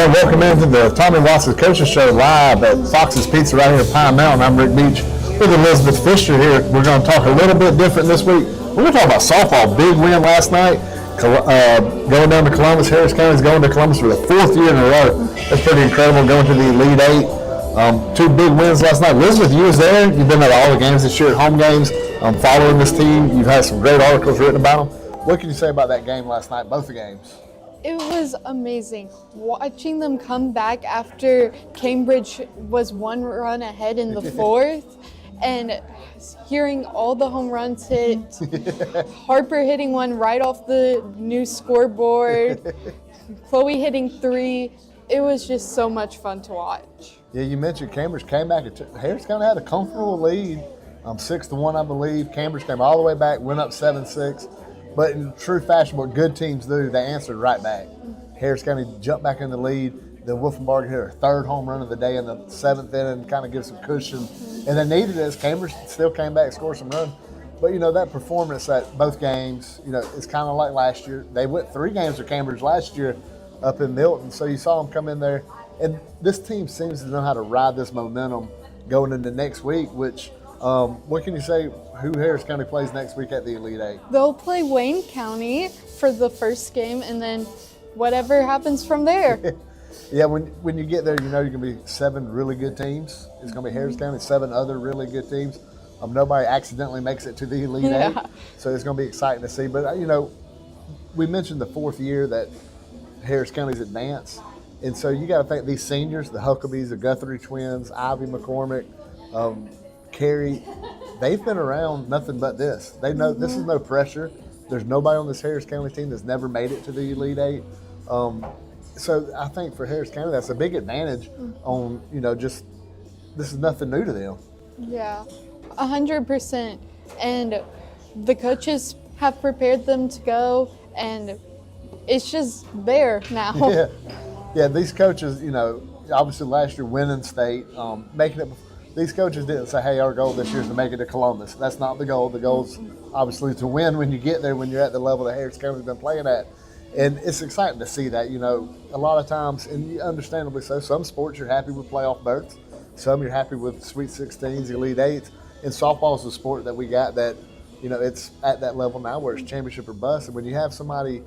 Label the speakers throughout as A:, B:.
A: everyone. Welcome into the Tommy Watson's Coaches Show live at Fox's Pizza right here in Pine Mountain. I'm Rick Beach with Elizabeth Fisher here. We're going to talk a little bit different this week. We're going to talk about softball. Big win last night. Going down to Columbus. Harris County's going to Columbus for the fourth year in a row. That's pretty incredible, going to the Elite Eight. Two big wins last night. Elizabeth, you was there. You've been at all the games this year, at home games, following this team. You've had some great articles written about them. What can you say about that game last night, both the games?
B: It was amazing. Watching them come back after Cambridge was one run ahead in the fourth, and hearing all the home runs hit, Harper hitting one right off the new scoreboard, Chloe hitting three. It was just so much fun to watch.
A: Yeah, you mentioned Cambridge came back. Harris County had a comfortable lead, 6-1, I believe. Cambridge came all the way back, went up 7-6. But in true fashion, what good teams do, they answered right back. Harris County jumped back in the lead. Then Wolfenbarger hit her third home run of the day in the seventh inning, kind of give some cushion. And they needed it as Cambridge still came back and scored some runs. But, that performance at both games, it's kind of like last year. They went 3 games with Cambridge last year up in Milton. So you saw them come in there. And this team seems to know how to ride this momentum going into next week, which what can you say who Harris County plays next week at the Elite Eight?
B: They'll play Wayne County for the first game, and then whatever happens from there.
A: Yeah, when you get there, you're going to be 7 really good teams. It's going to be Harris County, 7 other really good teams. Nobody accidentally makes it to the Elite Eight, so it's going to be exciting to see. But, we mentioned the 4th year that Harris County's advanced, and so you got to think these seniors, the Huckabees, the Guthrie twins, Ivy McCormick, Carrie, they've been around nothing but this. They know this is no pressure. There's nobody on this Harris County team that's never made it to the Elite Eight. So I think for Harris County, that's a big advantage on, just this is nothing new to them.
B: Yeah, 100%. And the coaches have prepared them to go, and it's just there now.
A: Yeah, these coaches, obviously last year winning state, making it. These coaches didn't say, hey, our goal this year is to make it to Columbus. That's not the goal. The goal is obviously to win when you get there, when you're at the level that Harris County's been playing at. And it's exciting to see that, a lot of times, and understandably so, some sports you're happy with playoff berths. Some you're happy with Sweet 16s, Elite Eights. And softball is a sport that we got that, it's at that level now where it's championship or bust. And when you have somebody,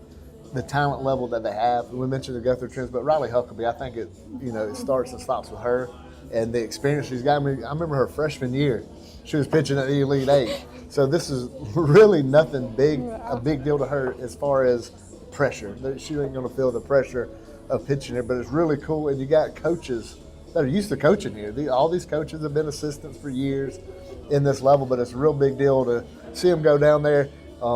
A: the talent level that they have, and we mentioned the Guthrie Twins, but Riley Huckabee, I think it starts and stops with her. And the experience she's got. I remember her freshman year, she was pitching at the Elite Eight. So this is really nothing big, a big deal to her as far as pressure. She ain't going to feel the pressure of pitching here, but it's really cool. And you got coaches that are used to coaching here. All these coaches have been assistants for years in this level, but it's a real big deal to see them go down there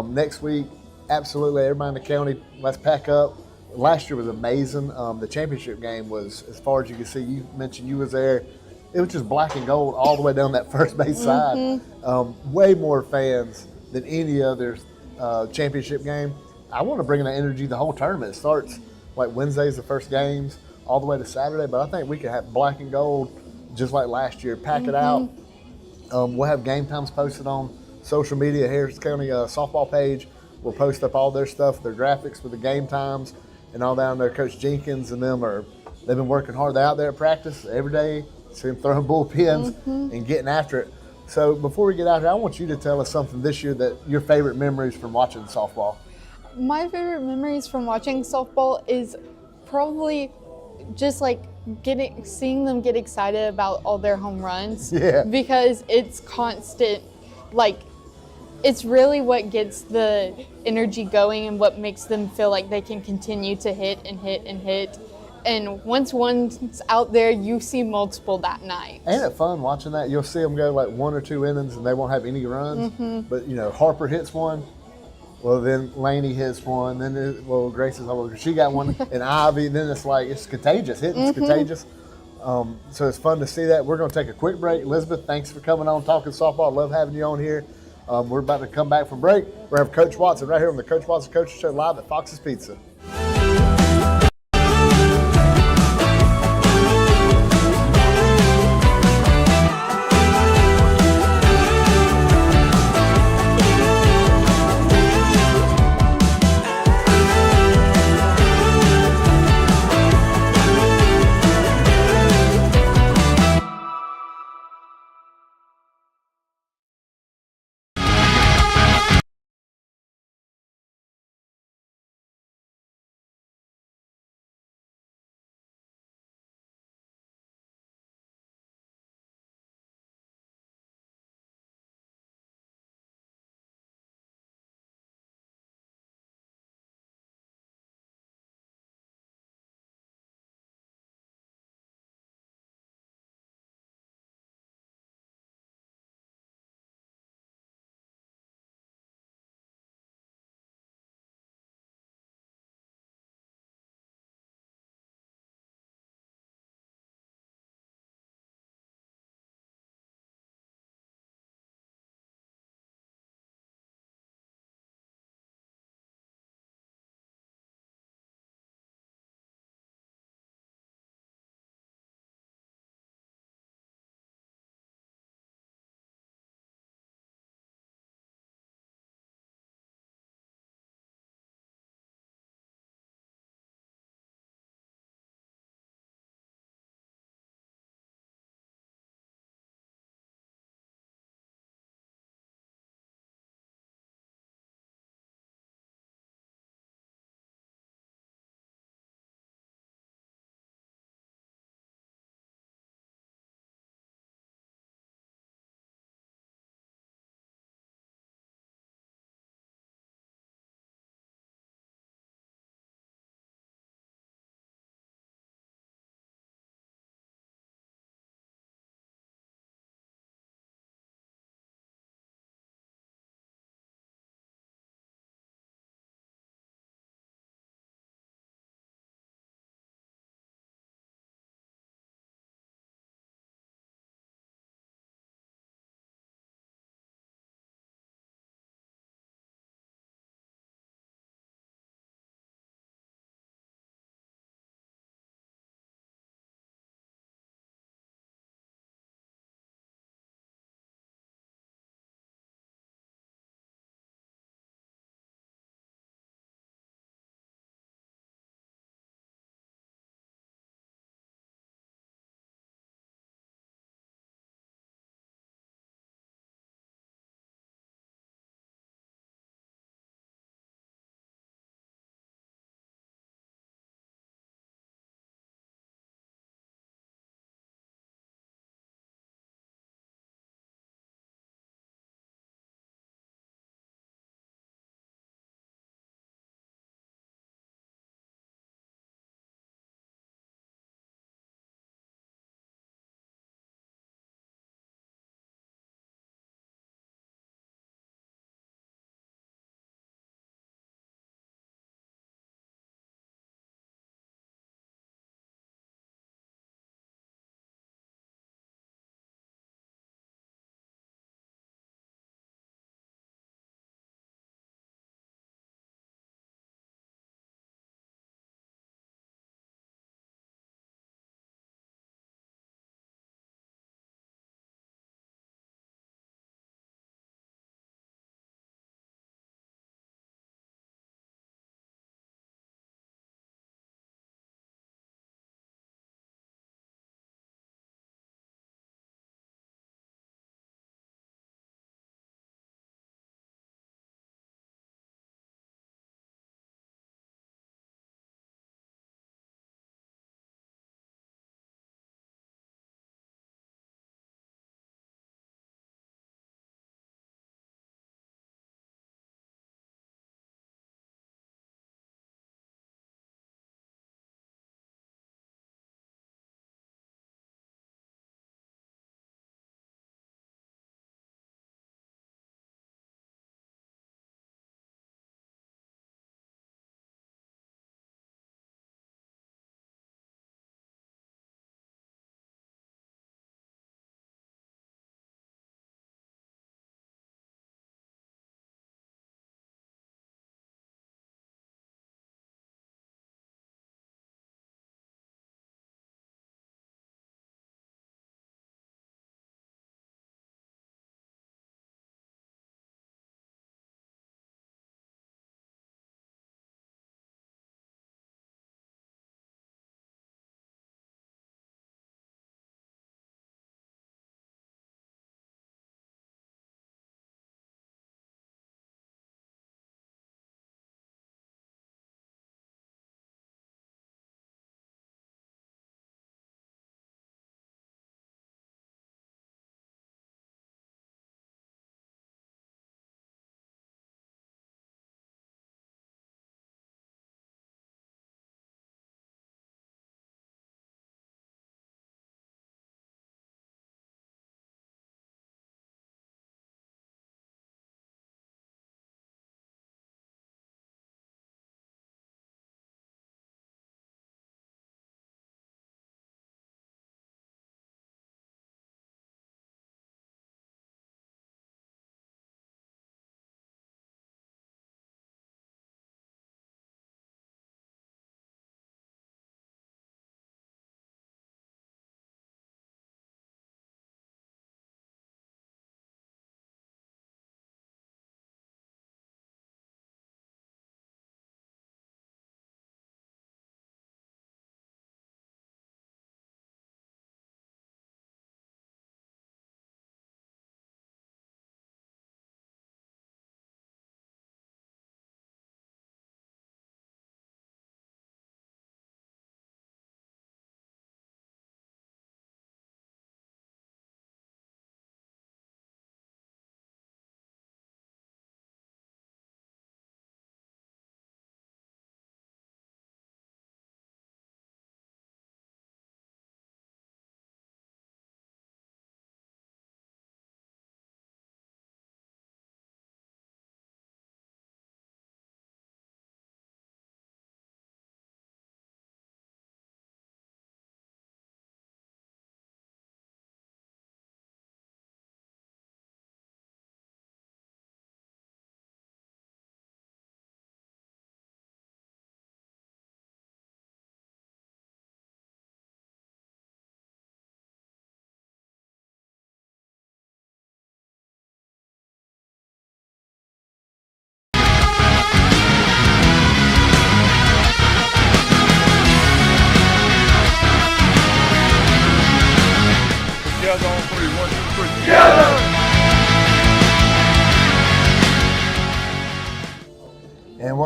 A: next week. Absolutely, everybody in the county, let's pack up. Last year was amazing. The championship game was, as far as you can see, you mentioned you was there. It was just black and gold all the way down that first base side. Way more fans than any other championship game. I want to bring that energy the whole tournament. It starts like Wednesday's the first games all the way to Saturday, but I think we could have black and gold just like last year. Pack it out. We'll have game times posted on social media. Harris County softball page will post up all their stuff, their graphics with the game times. And all down there, Coach Jenkins and them they've been working hard. They're out there at practice every day, see them throwing bullpens and getting after it. So before we get out here, I want you to tell us something this year that your favorite memories from watching softball.
B: My favorite memories from watching softball is probably just like seeing them get excited about all their home runs.
A: Yeah.
B: Because it's constant, it's really what gets the energy going and what makes them feel like they can continue to hit and hit and hit. And once one's out there, you see multiple that night. Ain't
A: it fun watching that? You'll see them go like 1 or 2 innings and they won't have any runs. But, Harper hits one. Well, then Laney hits one. Then, Grace is she got one. And Ivy, then it's contagious. Hitting's contagious. So it's fun to see that. We're going to take a quick break. Elizabeth, thanks for coming on Talking Softball. I love having you on here. We're about to come back from break. We're going to have Coach Watson right here on the Coach Watson Coaches Show live at Fox's Pizza.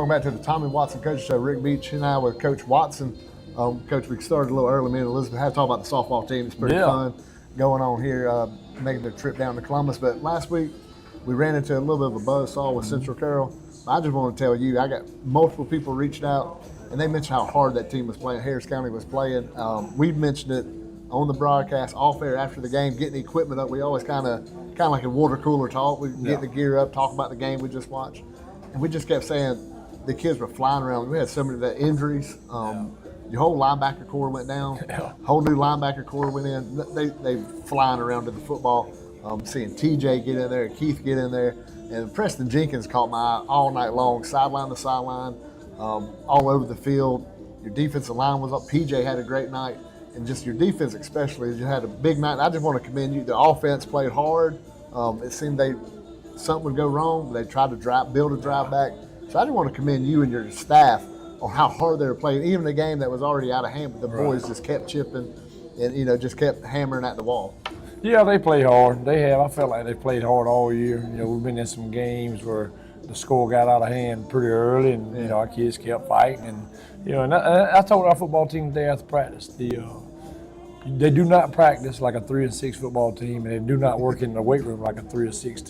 A: welcome back to the Tommy Watson Coach Show. Rick Beach and I with Coach Watson. Coach, we started a little early. Me and Elizabeth had to talk about the softball team. It's pretty fun going on here, making the trip down to Columbus. But last week, we ran into a little bit of a buzzsaw with Central Carroll. I just want to tell you, I got multiple people reached out, and they mentioned how hard that team was playing, Harris County was playing. We've mentioned it on the broadcast, off air after the game, getting the equipment up. We always kind of like a water cooler talk. We get the gear up, talk about the game we just watched. And we just kept saying the kids were flying around. We had so many injuries. Your whole linebacker core went down. Whole new linebacker core went in. They flying around to the football. Seeing TJ get in there, Keith get in there. And Preston Jenkins caught my eye all night long, sideline to sideline, all over the field. Your defensive line was up. PJ had a great night. And just your defense especially, you had a big night. I just want to commend you. The offense played hard. It seemed something would go wrong. They tried to build a drive back. So I just want to commend you and your staff on how hard they were playing. Even the game that was already out of hand, but the boys just kept chipping and, just kept hammering at the wall.
C: Yeah, they play hard. I felt like they played hard all year. We've been in some games where the score got out of hand pretty early, and our kids kept fighting. And I told our football team today after practice, they do not practice like a 3-6 football team, and they do not work in the weight room like a 3-6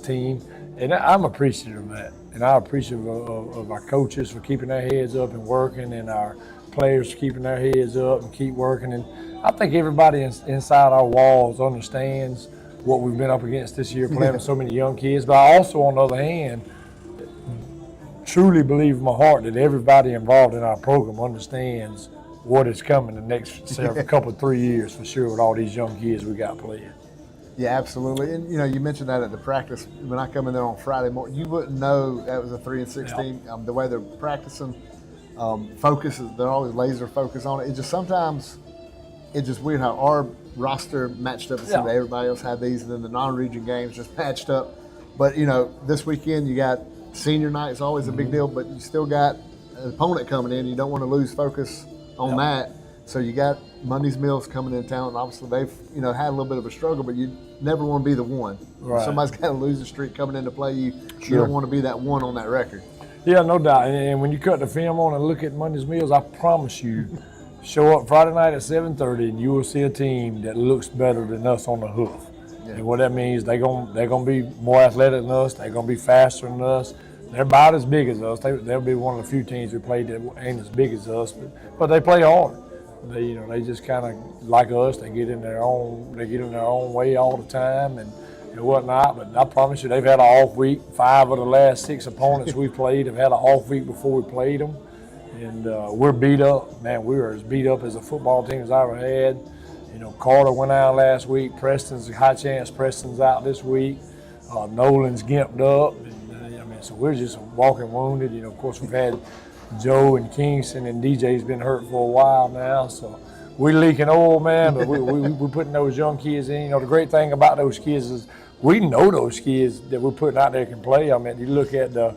C: team. And I'm appreciative of that, and I'm appreciative of our coaches for keeping their heads up and working, and our players keeping their heads up and keep working. And I think everybody inside our walls understands what we've been up against this year, playing with so many young kids. But I also, on the other hand, truly believe in my heart that everybody involved in our program understands what is coming the next couple, 3 years for sure with all these young kids we got playing.
A: Yeah, absolutely. And, you mentioned that at the practice. When I come in there on Friday morning, you wouldn't know that was a 3-6 team. The way they're practicing, they're always laser focused on it. It's just weird how our roster matched up. Everybody else had these, and then the non-region games just matched up. But, this weekend you got senior night. It's always a big deal, but you still got an opponent coming in. You don't want to lose focus on that. So you got Monday's Mills coming in town, and obviously they've had a little bit of a struggle, but you never want to be the one. Right. Somebody's got a losing streak coming in to play you. You don't want to be that one on that record.
C: Yeah, no doubt. And when you cut the film on and look at Monday's Mills, I promise you, show up Friday night at 7:30, and you will see a team that looks better than us on the hoof. Yeah. And what that means, they're gonna be more athletic than us. They're gonna be faster than us. They're about as big as us. They'll be one of the few teams we played that ain't as big as us, but they play hard. They just kind of like us. They get in their own way all the time and whatnot. But I promise you, they've had an off week. 5 of the last 6 opponents we played have had an off week before we played them, and we're beat up. Man, we were as beat up as a football team as I ever had. Carter went out last week. Preston's a high chance. Preston's out this week. Nolan's gimped up. So we're just walking wounded. Of course, we've had Joe and Kingston, and DJ's been hurt for a while now. So we're leaking oil, man, but we're putting those young kids in. The great thing about those kids is we know those kids that we're putting out there can play. I mean, you look at the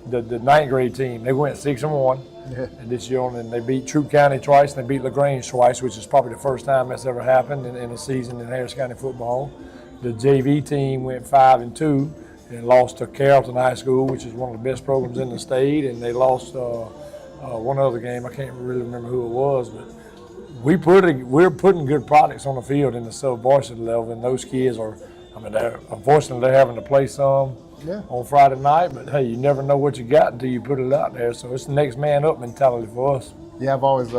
C: 9th grade team. They went 6-1 and this year, and they beat Troup County twice, and they beat LaGrange twice, which is probably the first time that's ever happened in a season in Harris County football. The JV team went 5-2. And lost to Carrollton High School, which is one of the best programs in the state, and they lost one other game. I can't really remember who it was, but we're putting good products on the field in the sub-varsity level, and those kids unfortunately they're having to play some on Friday night, but hey, you never know what you got until you put it out there. So it's the next man up mentality for us.
A: Yeah, I've always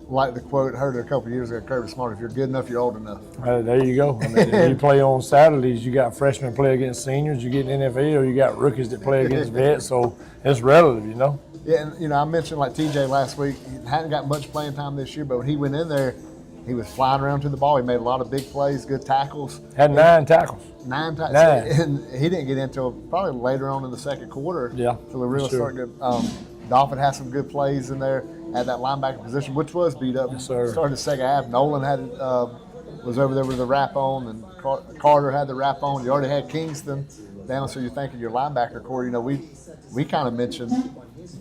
A: liked the quote, heard it a couple of years ago, Kirby Smart, if you're good enough, you're old enough.
C: There you go. You play on Saturdays, you got freshmen play against seniors, you get in the NFL, you got rookies that play against vets, so it's relative,
A: Yeah, and I mentioned like TJ last week, he hadn't got much playing time this year, but when he went in there, he was flying around to the ball. He made a lot of big plays, good tackles.
C: Had 9 tackles.
A: 9 tackles. And he didn't get into it probably later on in the second quarter.
C: Yeah.
A: So we really started to Dolphin had some good plays in there at that linebacker position, which was beat up.
C: Yes, sir.
A: Started the second half. Nolan had was over there with the wrap on, and Carter had the wrap on. You already had Kingston down, so you're thinking your linebacker core. We kind of mentioned,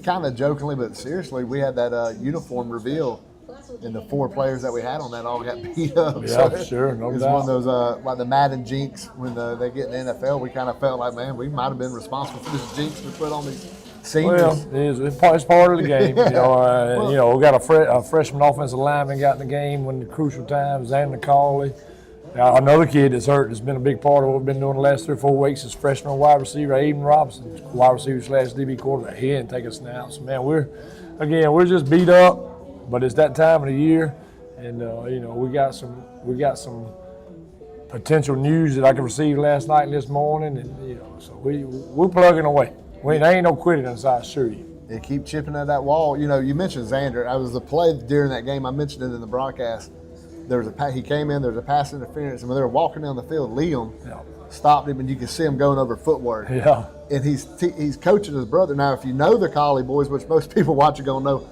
A: kind of jokingly but seriously, we had that uniform reveal, and the 4 players that we had on that all got beat up.
C: Yeah, so sure, no doubt.
A: It's one of those like the Madden jinx when they get in the NFL. We kind of felt like, man, we might have been responsible for this jinx we put on Seniors.
C: Well, it's part of the game. We got a freshman offensive lineman got in the game when the crucial times. Xander Cawley. Another kid that's hurt has been a big part of what we've been doing the last 3 or 4 weeks is freshman wide receiver Aiden Robinson, wide receiver / DB quarterback. He didn't take a snap. So, man, we're just beat up, but it's that time of the year, and we got some potential news that I could receive last night and this morning, and so we're plugging away. There ain't no quitting inside, I assure you.
A: They keep chipping at that wall. You mentioned Xander. I was the play during that game. I mentioned it in the broadcast. He came in. There was a pass interference, and when they were walking down the field, Liam stopped him, and you could see him going over footwork.
C: Yeah.
A: And he's coaching his brother. Now, if you know the Collie boys, which most people watching gonna know,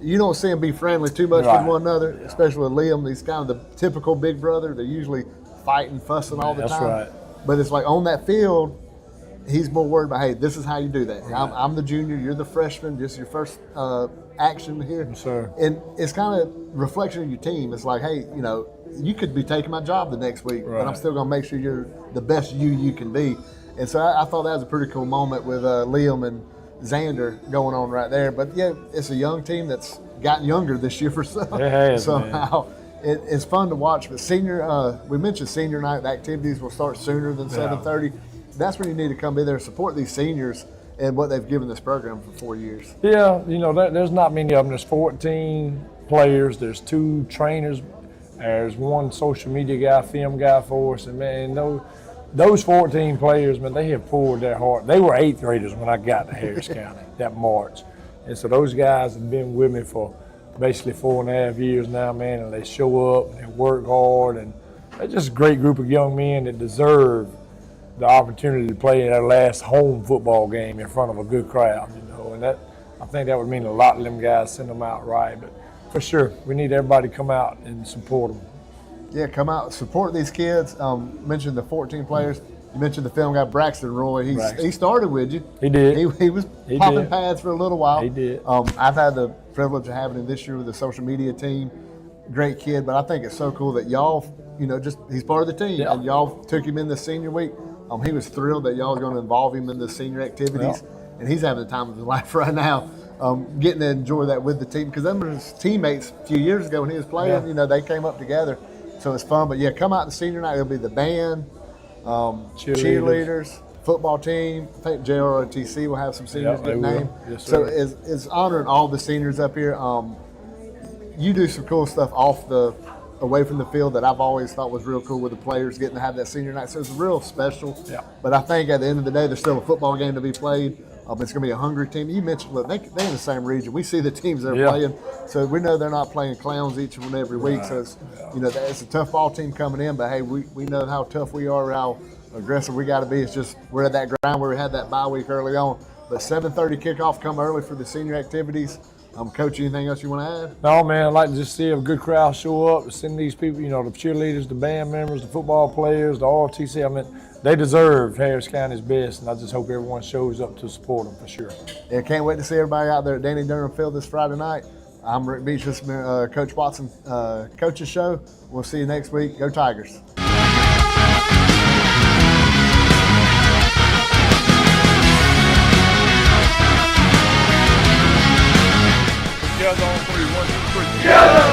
A: you don't see them be friendly too much with one another, especially with Liam. He's kind of the typical big brother. They're usually fighting, fussing all the time.
C: That's right.
A: But it's like on that field, he's more worried about, hey, this is how you do that. Right. I'm the junior, you're the freshman, this is your first action here.
C: Yes, sir.
A: And it's kind of reflection of your team. It's like, hey, you could be taking my job the next week, but I'm still going to make sure you're the best you can be. And so I thought that was a pretty cool moment with Liam and Xander going on right there. But, yeah, it's a young team that's gotten younger this year for somehow. It's fun to watch. But we mentioned senior night. The activities will start sooner than 7:30. That's when you need to come in there and support these seniors and what they've given this program for 4 years.
C: Yeah, there's not many of them. There's 14 players. There's 2 trainers. There's 1 social media guy, film guy for us. And, man, those 14 players, man, they have poured their heart. They were 8th graders when I got to Harris County that March. And so those guys have been with me for basically 4.5 years now, man, and they show up and they work hard. And they're just a great group of young men that deserve the opportunity to play in their last home football game in front of a good crowd, and that I think that would mean a lot to them guys, send them out right. But for sure, we need everybody to come out and support them.
A: Yeah, come out, support these kids. Mentioned the 14 players. You mentioned the film guy Braxton Roy. He started with you.
C: He did.
A: He was popping pads for a little while.
C: He did.
A: I've had the privilege of having him this year with the social media team. Great kid, but I think it's so cool that y'all, he's part of the team, and y'all took him in the senior week. He was thrilled that y'all are going to involve him in the senior activities, and he's having the time of his life right now, getting to enjoy that with the team. Because them were his teammates a few years ago when he was playing. They came up together, so it's fun. But yeah, come out to senior night. It'll be the band, cheerleaders, football team. I think JROTC will have some seniors get named.
C: Yes,
A: so it's honoring all the seniors up here. You do some cool stuff away from the field that I've always thought was real cool with the players getting to have that senior night. So it's real special.
C: Yeah.
A: But I think at the end of the day, there's still a football game to be played. It's going to be a hungry team. You mentioned, look, they're in the same region. We see the teams they're playing. So we know they're not playing clowns each and every week. So it's, it's a tough ball team coming in. But, hey, we know how tough we are, how aggressive we got to be. It's just we're at that ground where we had that bye week early on. But 7:30 kickoff, come early for the senior activities. Coach, anything else you want to add?
C: No, man, I'd like to just see a good crowd show up, send these people, the cheerleaders, the band members, the football players, the ROTC. They deserve Harris County's best, and I just hope everyone shows up to support them for sure.
A: Yeah, can't wait to see everybody out there at Danny Durham Field this Friday night. I'm Rick Beach, this is Coach Watson Coach's Show. We'll see you next week. Go Tigers.
D: Together on 3, 1, 2, 3. Together!